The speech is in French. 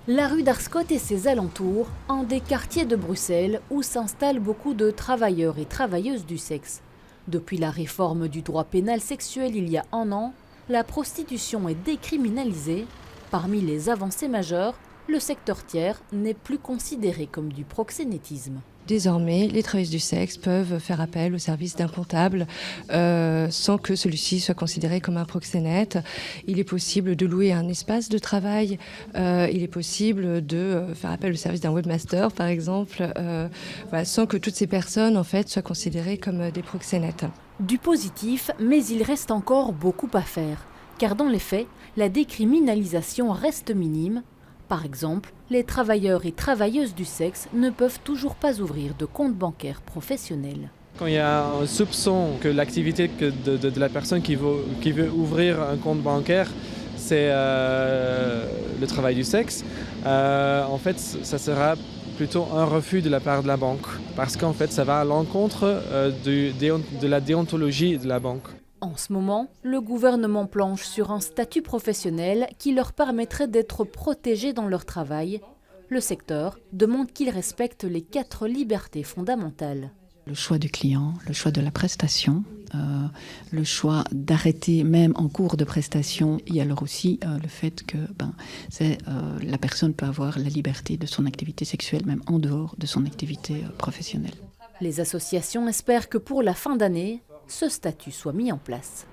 La rue d'Arscott et ses alentours, un des quartiers de Bruxelles où s'installent beaucoup de travailleurs et travailleuses du sexe. Depuis la réforme du droit pénal sexuel il y a un an, la prostitution est décriminalisée. Parmi les avancées majeures, le secteur tiers n'est plus considéré comme du proxénétisme. Désormais, les travailleuses du sexe peuvent faire appel au service d'un comptable sans que celui-ci soit considéré comme un proxénète. Il est possible de louer un espace de travail. Il est possible de faire appel au service d'un webmaster, par exemple, sans que toutes ces personnes en fait, soient considérées comme des proxénètes. Du positif, mais il reste encore beaucoup à faire. Car dans les faits, la décriminalisation reste minime. Par exemple, les travailleurs et travailleuses du sexe ne peuvent toujours pas ouvrir de compte bancaire professionnel. Quand il y a un soupçon que l'activité de la personne qui veut ouvrir un compte bancaire, c'est le travail du sexe, en fait, ça sera plutôt un refus de la part de la banque. Parce qu'en fait, ça va à l'encontre de la déontologie de la banque. En ce moment, le gouvernement planche sur un statut professionnel qui leur permettrait d'être protégés dans leur travail. Le secteur demande qu'ils respectent les 4 libertés fondamentales. Le choix du client, le choix de la prestation, le choix d'arrêter même en cours de prestation et alors aussi le fait que la personne peut avoir la liberté de son activité sexuelle même en dehors de son activité professionnelle. Les associations espèrent que pour la fin d'année, ce statut soit mis en place.